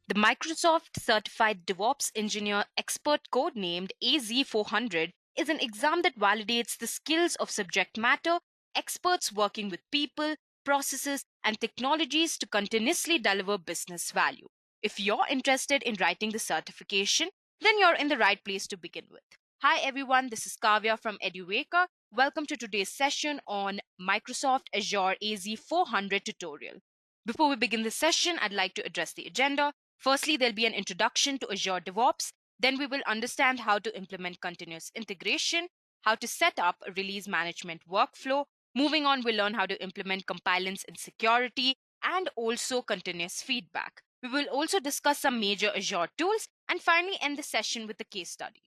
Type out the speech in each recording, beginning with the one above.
The Microsoft Certified DevOps Engineer Expert Code named AZ-400 is an exam that validates the skills of subject matter experts working with people, processes, and technologies to continuously deliver business value. If you're interested in writing the certification, then you're in the right place to begin with. Hi everyone, this is Kavya from Edureka. Welcome to today's session on Microsoft Azure AZ-400 tutorial. Before we begin the session, I'd like to address the agenda. Firstly, there'll be an introduction to Azure DevOps. Then we will understand how to implement continuous integration, how to set up a release management workflow. Moving on, we'll learn how to implement compliance and security and also continuous feedback. We will also discuss some major Azure tools and finally end the session with a case study.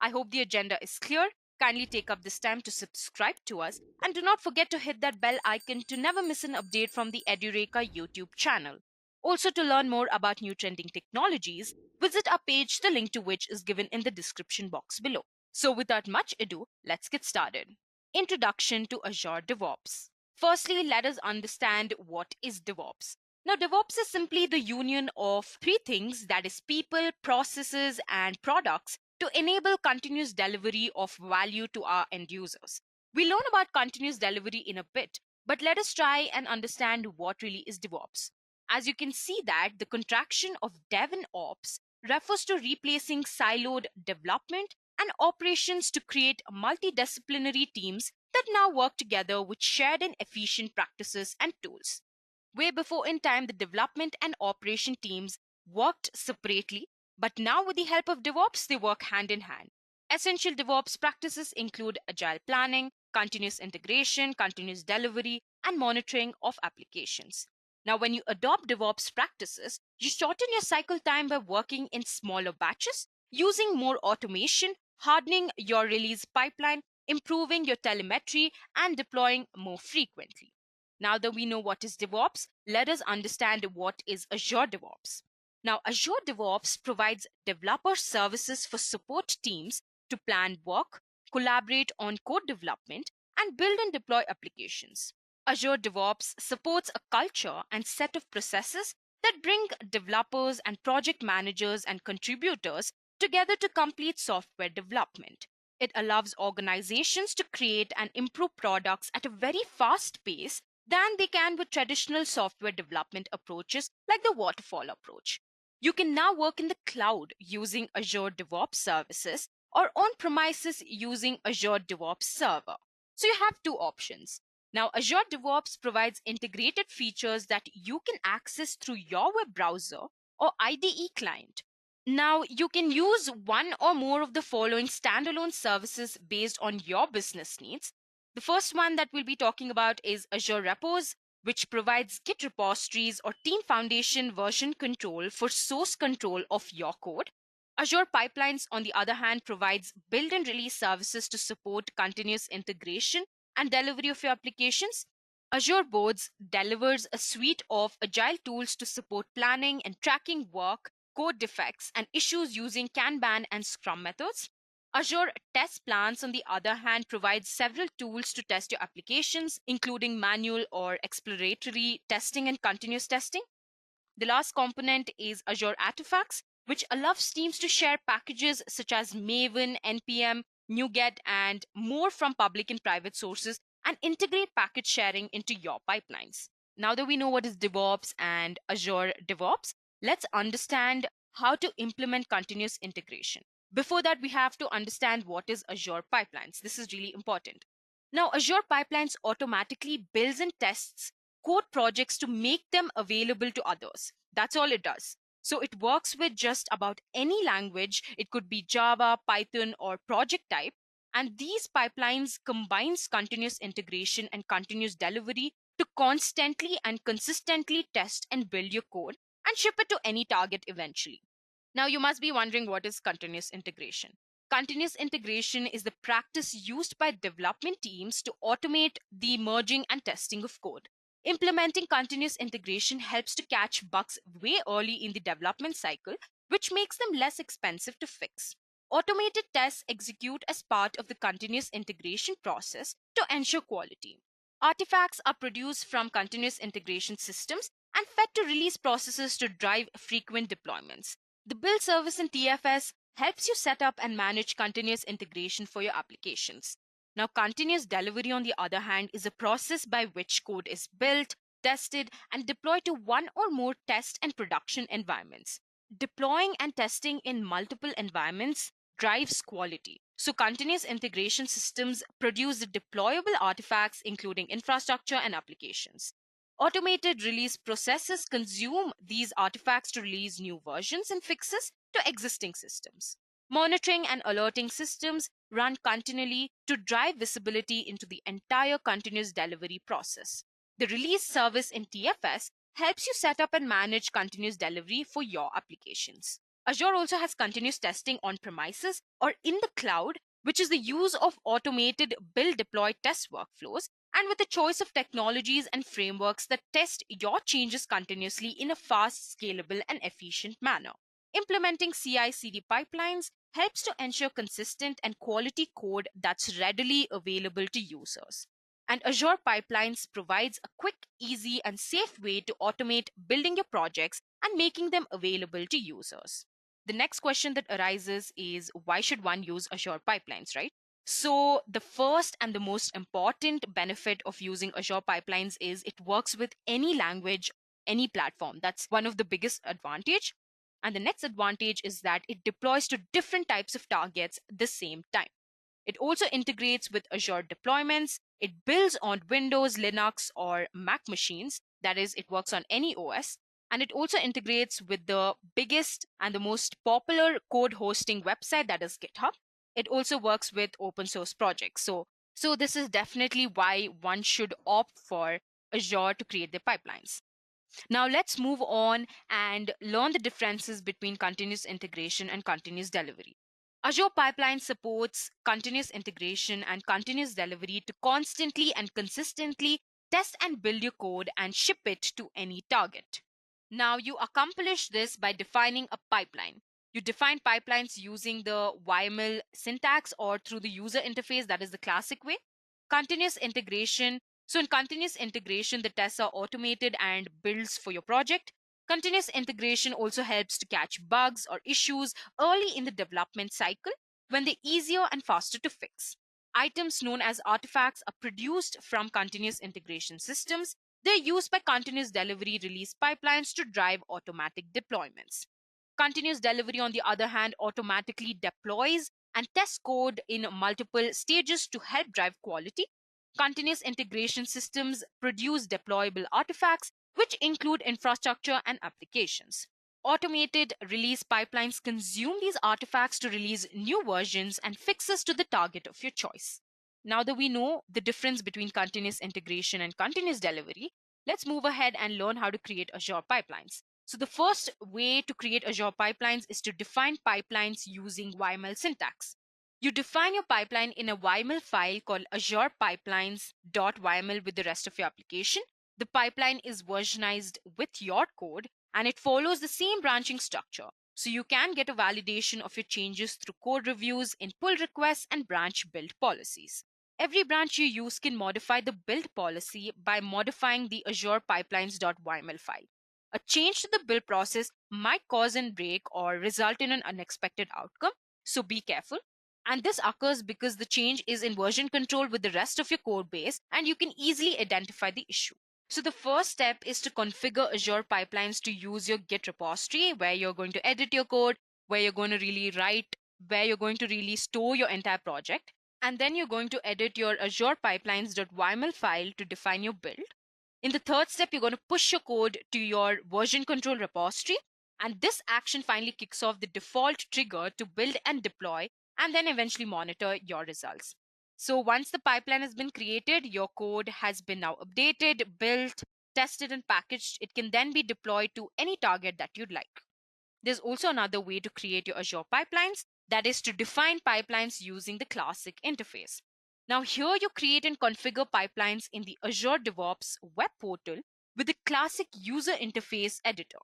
I hope the agenda is clear. Kindly take up this time to subscribe to us and do not forget to hit that bell icon to never miss an update from the Edureka YouTube channel. Also, to learn more about new trending technologies, visit our page, the link to which is given in the description box below. So without much ado, let's get started. Introduction to Azure DevOps. Firstly, let us understand what is DevOps. Now, DevOps is simply the union of three things, that is people, processes, and products to enable continuous delivery of value to our end users. We'll learn about continuous delivery in a bit, but let us try and understand what really is DevOps. As you can see that the contraction of Dev and Ops refers to replacing siloed development and operations to create multidisciplinary teams that now work together with shared and efficient practices and tools. Way before in time, the development and operation teams worked separately, but now with the help of DevOps, they work hand in hand. Essential DevOps practices include agile planning, continuous integration, continuous delivery, and monitoring of applications. Now, when you adopt DevOps practices, you shorten your cycle time by working in smaller batches, using more automation, hardening your release pipeline, improving your telemetry, and deploying more frequently. Now that we know what is DevOps, let us understand what is Azure DevOps. Now, Azure DevOps provides developer services for support teams to plan work, collaborate on code development, and build and deploy applications. Azure DevOps supports a culture and set of processes that bring developers and project managers and contributors together to complete software development. It allows organizations to create and improve products at a very fast pace than they can with traditional software development approaches like the waterfall approach. You can now work in the cloud using Azure DevOps services or on premises using Azure DevOps Server. So you have two options. Now, Azure DevOps provides integrated features that you can access through your web browser or IDE client. Now, you can use one or more of the following standalone services based on your business needs. The first one that we'll be talking about is Azure Repos, which provides Git repositories or Team Foundation version control for source control of your code. Azure Pipelines, on the other hand, provides build and release services to support continuous integration and delivery of your applications. Azure Boards delivers a suite of agile tools to support planning and tracking work, code defects, and issues using Kanban and Scrum methods. Azure Test Plans, on the other hand, provides several tools to test your applications, including manual or exploratory testing and continuous testing. The last component is Azure Artifacts, which allows teams to share packages such as Maven, NPM, NuGet, and more from public and private sources and integrate package sharing into your pipelines. Now that we know what is DevOps and Azure DevOps, let's understand how to implement continuous integration. Before that, we have to understand what is Azure Pipelines. This is really important. Now, Azure Pipelines automatically builds and tests code projects to make them available to others. That's all it does. So it works with just about any language. It could be Java, Python, or project type. And these pipelines combines continuous integration and continuous delivery to constantly and consistently test and build your code and ship it to any target eventually. Now, you must be wondering, what is continuous integration? Continuous integration is the practice used by development teams to automate the merging and testing of code. Implementing continuous integration helps to catch bugs way early in the development cycle, which makes them less expensive to fix. Automated tests execute as part of the continuous integration process to ensure quality. Artifacts are produced from continuous integration systems and fed to release processes to drive frequent deployments. The build service in TFS helps you set up and manage continuous integration for your applications. Now, continuous delivery, on the other hand, is a process by which code is built, tested, and deployed to one or more test and production environments. Deploying and testing in multiple environments drives quality. So, continuous integration systems produce the deployable artifacts, including infrastructure and applications. Automated release processes consume these artifacts to release new versions and fixes to existing systems. Monitoring and alerting systems run continually to drive visibility into the entire continuous delivery process. The release service in TFS helps you set up and manage continuous delivery for your applications. Azure also has continuous testing on premises or in the cloud, which is the use of automated build deploy test workflows, and with a choice of technologies and frameworks that test your changes continuously in a fast, scalable, and efficient manner. Implementing CI CD pipelines helps to ensure consistent and quality code that's readily available to users. And Azure Pipelines provides a quick, easy, and safe way to automate building your projects and making them available to users. The next question that arises is, why should one use Azure Pipelines, right? So, the first and the most important benefit of using Azure Pipelines is it works with any language, any platform. That's one of the biggest advantage. And the next advantage is that it deploys to different types of targets at the same time. It also integrates with Azure deployments. It builds on Windows, Linux, or Mac machines. That is, it works on any OS. And it also integrates with the biggest and the most popular code hosting website, that is GitHub. It also works with open source projects. So this is definitely why one should opt for Azure to create their pipelines. Now let's move on and learn the differences between continuous integration and continuous delivery. Azure Pipeline supports continuous integration and continuous delivery to constantly and consistently test and build your code and ship it to any target. Now, you accomplish this by defining a pipeline. You define pipelines using the YAML syntax or through the user interface, that is the classic way. Continuous integration. So, in continuous integration, the tests are automated and builds for your project. Continuous integration also helps to catch bugs or issues early in the development cycle when they're easier and faster to fix. Items known as artifacts are produced from continuous integration systems. They're used by continuous delivery release pipelines to drive automatic deployments. Continuous delivery, on the other hand, automatically deploys and tests code in multiple stages to help drive quality. Continuous integration systems produce deployable artifacts, which include infrastructure and applications. Automated release pipelines consume these artifacts to release new versions and fixes to the target of your choice. Now that we know the difference between continuous integration and continuous delivery, let's move ahead and learn how to create Azure pipelines. So the first way to create Azure pipelines is to define pipelines using YAML syntax. You define your pipeline in a YAML file called Azure Pipelines.yml with the rest of your application. The pipeline is versionized with your code and it follows the same branching structure. So you can get a validation of your changes through code reviews in pull requests and branch build policies. Every branch you use can modify the build policy by modifying the Azure Pipelines.yml file. A change to the build process might cause a break or result in an unexpected outcome, so be careful. And this occurs because the change is in version control with the rest of your code base and you can easily identify the issue. So the first step is to configure Azure Pipelines to use your Git repository where you're going to edit your code, where you're going to really write, where you're going to really store your entire project. And then you're going to edit your Azure Pipelines.yml file to define your build. In the third step, you're going to push your code to your version control repository. And this action finally kicks off the default trigger to build and deploy and then eventually monitor your results. So once the pipeline has been created, your code has been now updated, built, tested, and packaged. It can then be deployed to any target that you'd like. There's also another way to create your Azure pipelines, that is to define pipelines using the classic interface. Now here you create and configure pipelines in the Azure DevOps web portal with the classic user interface editor.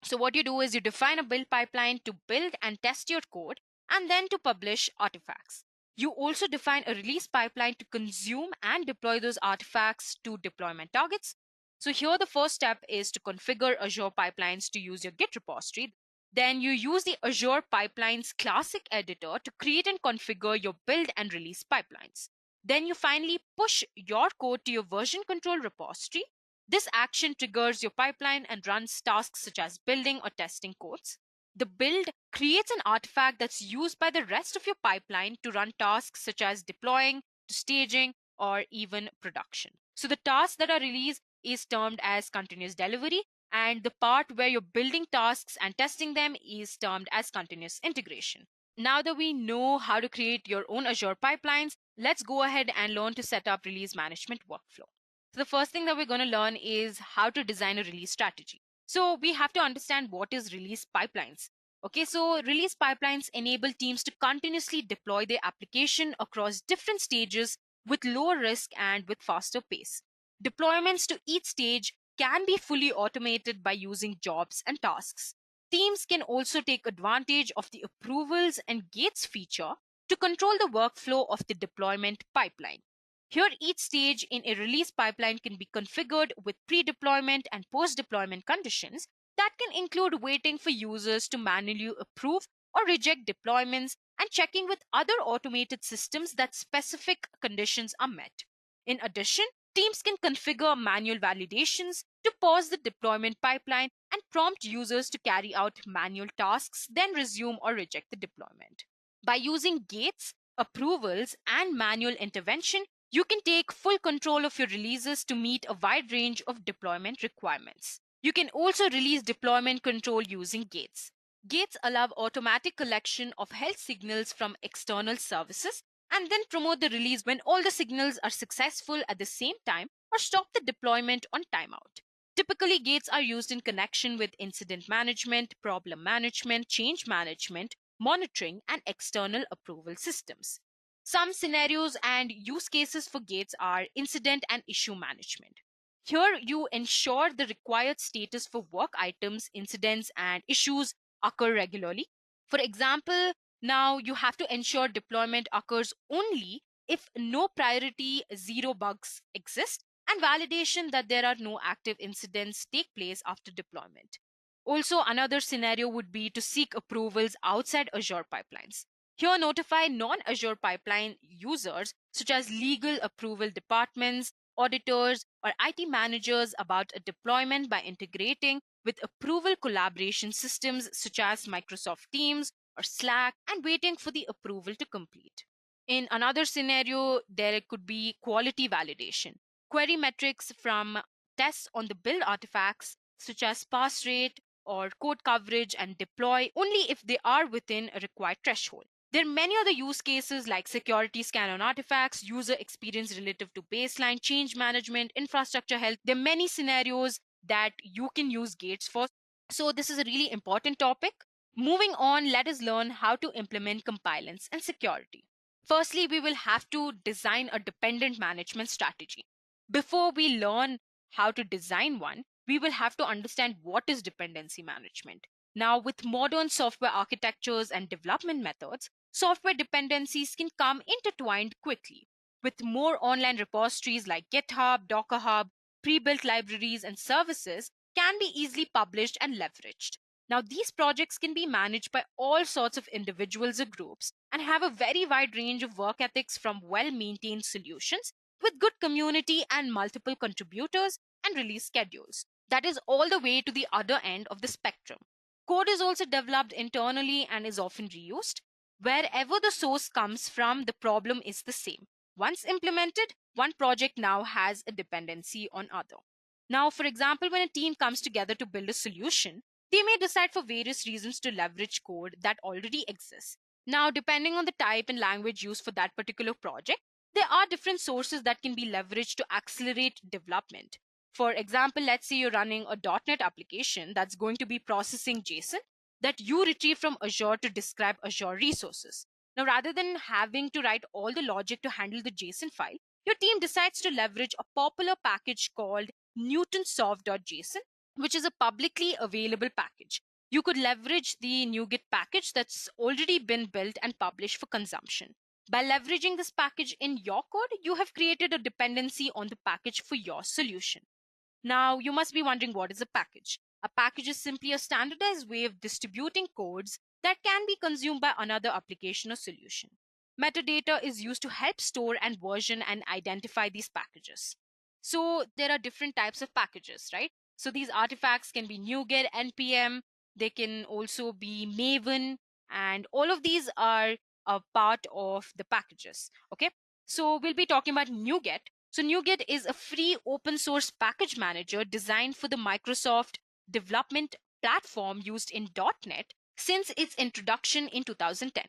So what you do is you define a build pipeline to build and test your code and then to publish artifacts. You also define a release pipeline to consume and deploy those artifacts to deployment targets. So here the first step is to configure Azure pipelines to use your Git repository. Then you use the Azure Pipelines Classic editor to create and configure your build and release pipelines. Then you finally push your code to your version control repository. This action triggers your pipeline and runs tasks such as building or testing codes. The build creates an artifact that's used by the rest of your pipeline to run tasks such as deploying, to staging, or even production. So the tasks that are released is termed as continuous delivery, and the part where you're building tasks and testing them is termed as continuous integration. Now that we know how to create your own Azure pipelines, let's go ahead and learn to set up release management workflow. So the first thing that we're going to learn is how to design a release strategy. So we have to understand what is release pipelines. Okay, so release pipelines enable teams to continuously deploy their application across different stages with lower risk and with faster pace. Deployments to each stage can be fully automated by using jobs and tasks. Teams can also take advantage of the approvals and gates feature to control the workflow of the deployment pipeline. Here, each stage in a release pipeline can be configured with pre-deployment and post-deployment conditions that can include waiting for users to manually approve or reject deployments and checking with other automated systems that specific conditions are met. In addition, teams can configure manual validations to pause the deployment pipeline and prompt users to carry out manual tasks, then resume or reject the deployment. By using gates, approvals, and manual intervention, you can take full control of your releases to meet a wide range of deployment requirements. You can also release deployment control using gates. Gates allow automatic collection of health signals from external services and then promote the release when all the signals are successful at the same time or stop the deployment on timeout. Typically, gates are used in connection with incident management, problem management, change management, monitoring, and external approval systems. Some scenarios and use cases for gates are incident and issue management. Here, you ensure the required status for work items, incidents, and issues occur regularly. For example, now you have to ensure deployment occurs only if no priority zero bugs exist and validation that there are no active incidents take place after deployment. Also, another scenario would be to seek approvals outside Azure pipelines. Here, notify non Azure pipeline users, such as legal approval departments, auditors, or IT managers, about a deployment by integrating with approval collaboration systems such as Microsoft Teams or Slack and waiting for the approval to complete. In another scenario, there could be quality validation. Query metrics from tests on the build artifacts, such as pass rate or code coverage, and deploy only if they are within a required threshold. There are many other use cases like security scan on artifacts, user experience relative to baseline, change management, infrastructure health. There are many scenarios that you can use gates for. So, this is a really important topic. Moving on, let us learn how to implement compliance and security. Firstly, we will have to design a dependent management strategy. Before we learn how to design one, we will have to understand what is dependency management. Now, with modern software architectures and development methods, software dependencies can come intertwined quickly. With more online repositories like GitHub, Docker Hub, pre-built libraries, and services can be easily published and leveraged. Now, these projects can be managed by all sorts of individuals or groups and have a very wide range of work ethics, from well-maintained solutions with good community and multiple contributors and release schedules. That is all the way to the other end of the spectrum. Code is also developed internally and is often reused. Wherever the source comes from, the problem is the same. Once implemented, one project now has a dependency on other. Now, for example, when a team comes together to build a solution, they may decide for various reasons to leverage code that already exists. Now, depending on the type and language used for that particular project, there are different sources that can be leveraged to accelerate development. For example, let's say you're running a .NET application that's going to be processing JSON that you retrieve from Azure to describe Azure resources. Now, rather than having to write all the logic to handle the JSON file, your team decides to leverage a popular package called newtonsoft.json, which is a publicly available package. You could leverage the NuGet package that's already been built and published for consumption. By leveraging this package in your code, you have created a dependency on the package for your solution. Now, you must be wondering, what is a package? A package is simply a standardized way of distributing codes that can be consumed by another application or solution. Metadata is used to help store and version and identify these packages. So there are different types of packages, right? So these artifacts can be NuGet, NPM, they can also be Maven, and all of these are a part of the packages. Okay. So we'll be talking about NuGet. So NuGet is a free open source package manager designed for the Microsoft development platform used in .NET since its introduction in 2010.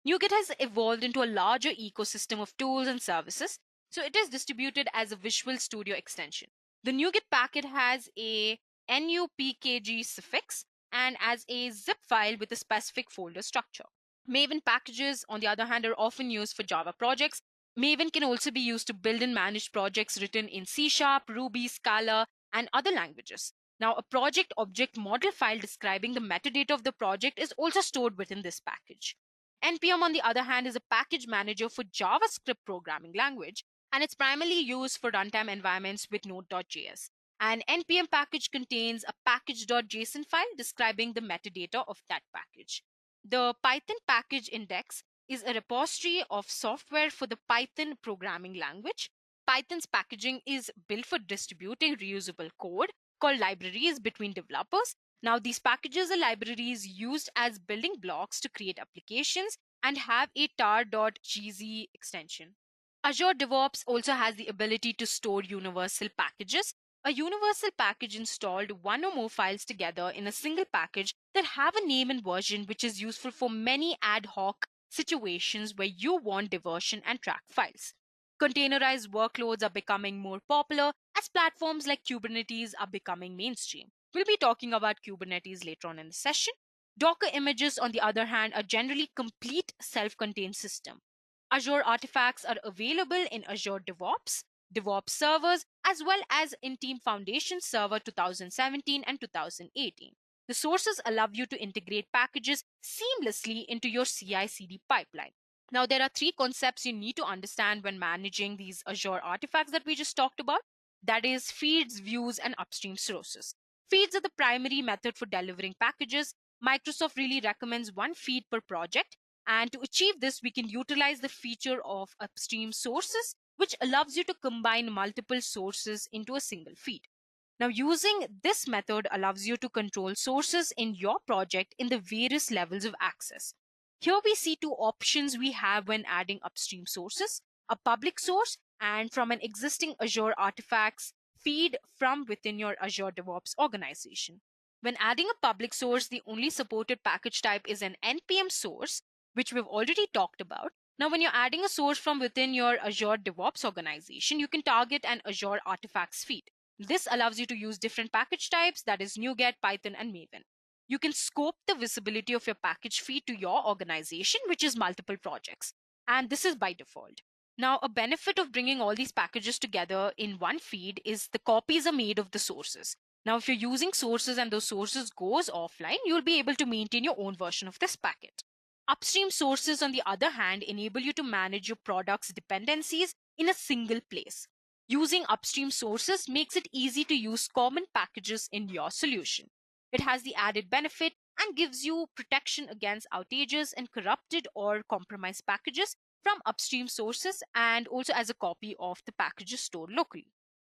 NuGet has evolved into a larger ecosystem of tools and services, so it is distributed as a Visual Studio extension. The NuGet packet has a NUPKG suffix and as a zip file with a specific folder structure. Maven packages, on the other hand, are often used for Java projects. Maven can also be used to build and manage projects written in C Sharp, Ruby, Scala, and other languages. Now, a project object model file describing the metadata of the project is also stored within this package. NPM, on the other hand, is a package manager for JavaScript programming language, and it's primarily used for runtime environments with Node.js. An NPM package contains a package.json file describing the metadata of that package. The Python package index is a repository of software for the Python programming language. Python's packaging is built for distributing reusable code called libraries between developers. Now, these packages are libraries used as building blocks to create applications and have a tar.gz extension. Azure DevOps also has the ability to store universal packages. A universal package installed one or more files together in a single package that have a name and version, which is useful for many ad hoc situations where you want diversion and track files. Containerized workloads are becoming more popular as platforms like Kubernetes are becoming mainstream. We'll be talking about Kubernetes later on in the session. Docker images, on the other hand, are generally complete self-contained system. Azure artifacts are available in Azure DevOps, DevOps servers, as well as in Team Foundation Server 2017 and 2018. The sources allow you to integrate packages seamlessly into your CI/CD pipeline. Now, there are three concepts you need to understand when managing these Azure artifacts that we just talked about. That is feeds, views, and upstream sources. Feeds are the primary method for delivering packages. Microsoft really recommends one feed per project. And to achieve this, we can utilize the feature of upstream sources, which allows you to combine multiple sources into a single feed. Now, using this method allows you to control sources in your project in the various levels of access. Here we see two options we have when adding upstream sources: a public source and from an existing Azure artifacts feed from within your Azure DevOps organization. When adding a public source, the only supported package type is an NPM source, which we've already talked about. Now, when you're adding a source from within your Azure DevOps organization, you can target an Azure artifacts feed. This allows you to use different package types, that is NuGet, Python, and Maven. You can scope the visibility of your package feed to your organization, which is multiple projects. And this is by default. Now, a benefit of bringing all these packages together in one feed is the copies are made of the sources. Now, if you're using sources and those sources goes offline, you'll be able to maintain your own version of this packet. Upstream sources, on the other hand, enable you to manage your product's dependencies in a single place. Using upstream sources makes it easy to use common packages in your solution. It has the added benefit and gives you protection against outages and corrupted or compromised packages from upstream sources, and also as a copy of the packages stored locally.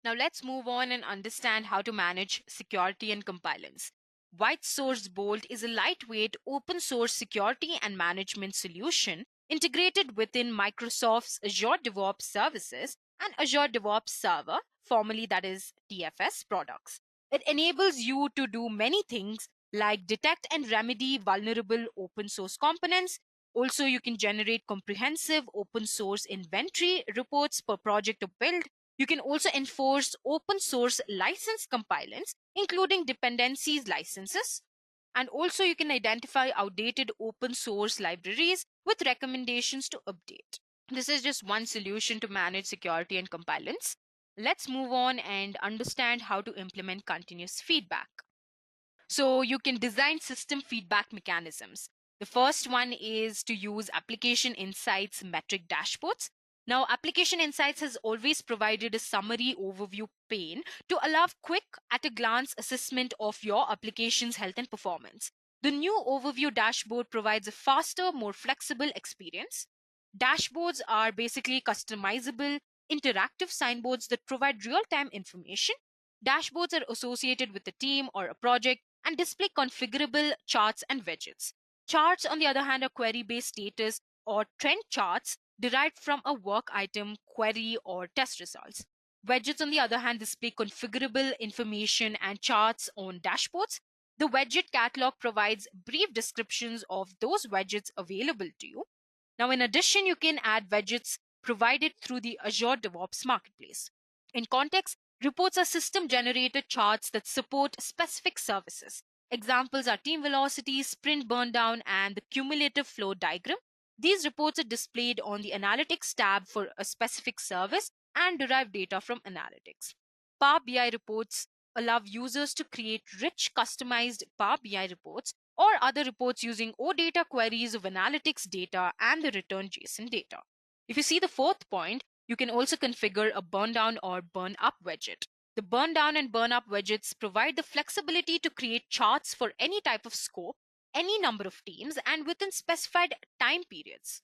Now let's move on and understand how to manage security and compliance. White Source Bolt is a lightweight open source security and management solution integrated within Microsoft's Azure DevOps services and Azure DevOps Server, formerly that is DFS products. It enables you to do many things like detect and remedy vulnerable open source components. Also, you can generate comprehensive open source inventory reports per project or build. You can also enforce open source license compliance, including dependencies licenses. And also, you can identify outdated open source libraries with recommendations to update. This is just one solution to manage security and compliance. Let's move on and understand how to implement continuous feedback. So you can design system feedback mechanisms. The first one is to use application insights metric dashboards. Now, Application Insights has always provided a summary overview pane to allow quick, at a glance assessment of your application's health and performance. The new overview dashboard provides a faster, more flexible experience. Dashboards are basically customizable, interactive signboards that provide real time information. Dashboards are associated with a team or a project and display configurable charts and widgets. Charts, on the other hand, are query based status or trend charts derived from a work item, query, or test results. Widgets, on the other hand, display configurable information and charts on dashboards. The widget catalog provides brief descriptions of those widgets available to you. Now, in addition, you can add widgets provided through the Azure DevOps Marketplace. In context, reports are system generated charts that support specific services. Examples are team velocity, sprint burndown, and the cumulative flow diagram. These reports are displayed on the Analytics tab for a specific service and derive data from analytics. Power BI reports allow users to create rich, customized Power BI reports or other reports using OData queries of analytics data and the return JSON data. If you see the fourth point, you can also configure a burn down or burn up widget. The burn down and burn up widgets provide the flexibility to create charts for any type of scope, any number of teams, and within specified time periods.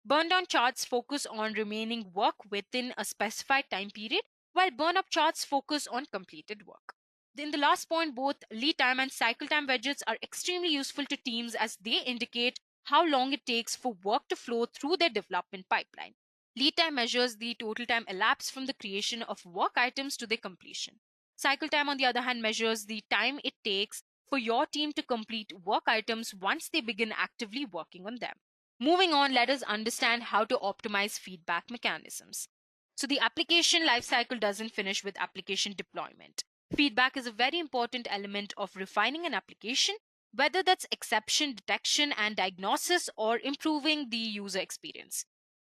Burn down charts focus on remaining work within a specified time period, while burn up charts focus on completed work. In the last point, both lead time and cycle time widgets are extremely useful to teams as they indicate how long it takes for work to flow through their development pipeline. Lead time measures the total time elapsed from the creation of work items to their completion. Cycle time, on the other hand, measures the time it takes for your team to complete work items once they begin actively working on them. Moving on, let us understand how to optimize feedback mechanisms. So, the application lifecycle doesn't finish with application deployment. Feedback is a very important element of refining an application, whether that's exception detection and diagnosis or improving the user experience.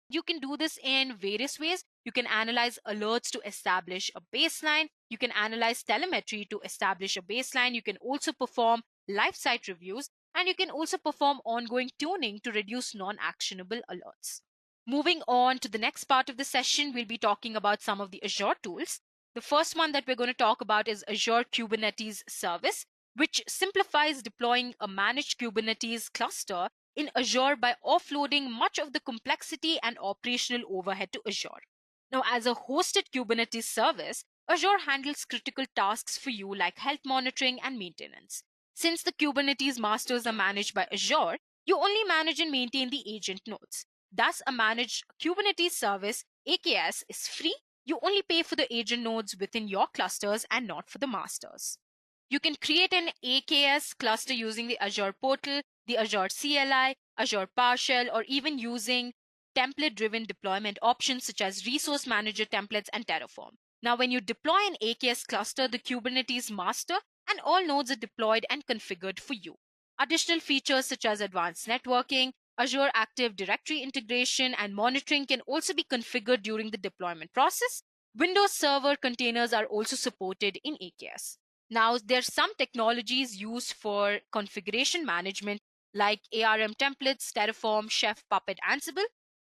You can do this in various ways. You can analyze alerts to establish a baseline. You can analyze telemetry to establish a baseline. You can also perform live site reviews, and you can also perform ongoing tuning to reduce non-actionable alerts. Moving on to the next part of the session, we'll be talking about some of the Azure tools. The first one that we're going to talk about is Azure Kubernetes Service, which simplifies deploying a managed Kubernetes cluster in Azure by offloading much of the complexity and operational overhead to Azure. Now, as a hosted Kubernetes service, Azure handles critical tasks for you like health monitoring and maintenance. Since the Kubernetes masters are managed by Azure, you only manage and maintain the agent nodes. Thus, a managed Kubernetes service, AKS, is free. You only pay for the agent nodes within your clusters and not for the masters. You can create an AKS cluster using the Azure portal, the Azure CLI, Azure PowerShell, or even using template-driven deployment options such as Resource Manager templates and Terraform. Now, when you deploy an AKS cluster, the Kubernetes master and all nodes are deployed and configured for you. Additional features such as advanced networking, Azure Active Directory integration, and monitoring can also be configured during the deployment process. Windows Server containers are also supported in AKS. Now, there's some technologies used for configuration management like ARM templates, Terraform, Chef, Puppet, Ansible.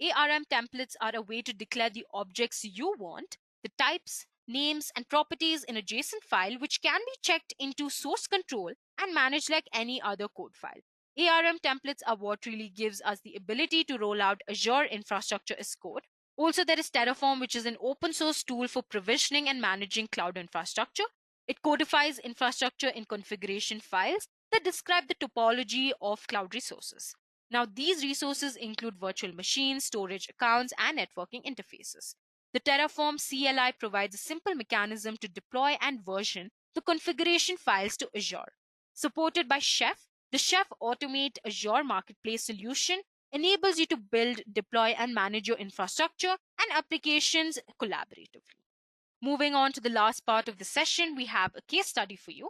ARM templates are a way to declare the objects you want, the types, names, and properties in a JSON file, which can be checked into source control and managed like any other code file. ARM templates are what really gives us the ability to roll out Azure infrastructure as code. Also, there is Terraform, which is an open source tool for provisioning and managing cloud infrastructure. It codifies infrastructure in configuration files that describe the topology of cloud resources. Now, these resources include virtual machines, storage accounts, and networking interfaces. The Terraform CLI provides a simple mechanism to deploy and version the configuration files to Azure. Supported by Chef, the Chef Automate Azure Marketplace solution enables you to build, deploy, and manage your infrastructure and applications collaboratively. Moving on to the last part of the session, we have a case study for you.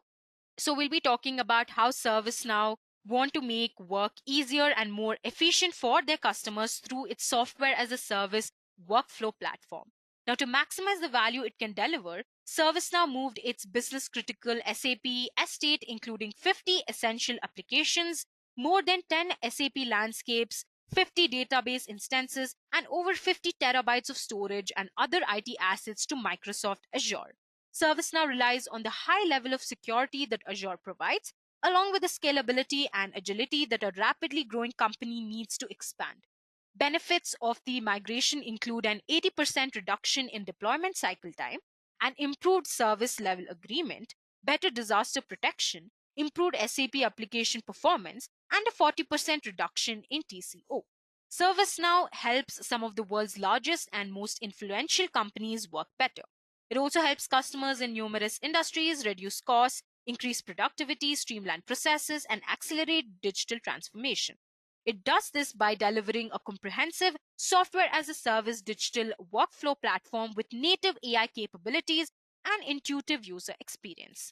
So we'll be talking about how ServiceNow want to make work easier and more efficient for their customers through its software as a service workflow platform. Now, to maximize the value it can deliver, ServiceNow moved its business critical SAP estate, including 50 essential applications, more than 10 SAP landscapes, 50 database instances, and over 50 terabytes of storage and other IT assets to Microsoft Azure. ServiceNow relies on the high level of security that Azure provides, along with the scalability and agility that a rapidly growing company needs to expand. Benefits of the migration include an 80% reduction in deployment cycle time, an improved service level agreement, better disaster protection, improved SAP application performance, and a 40% reduction in TCO. ServiceNow helps some of the world's largest and most influential companies work better. It also helps customers in numerous industries reduce costs, increase productivity, streamline processes, and accelerate digital transformation. It does this by delivering a comprehensive software as a service digital workflow platform with native AI capabilities and intuitive user experience.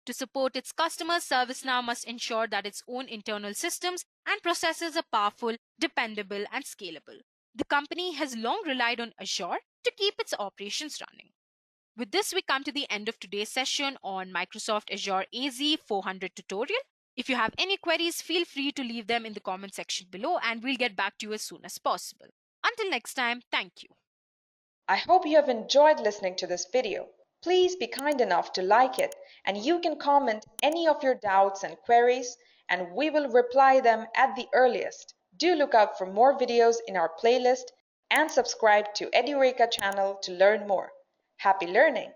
To support its customers, ServiceNow must ensure that its own internal systems and processes are powerful, dependable, and scalable. The company has long relied on Azure to keep its operations running. With this, we come to the end of today's session on Microsoft Azure AZ-400 tutorial. If you have any queries, feel free to leave them in the comment section below and we'll get back to you as soon as possible. Until next time, thank you. I hope you have enjoyed listening to this video. Please be kind enough to like it, and you can comment any of your doubts and queries, and we will reply them at the earliest. Do look out for more videos in our playlist and subscribe to Edureka channel to learn more. Happy learning!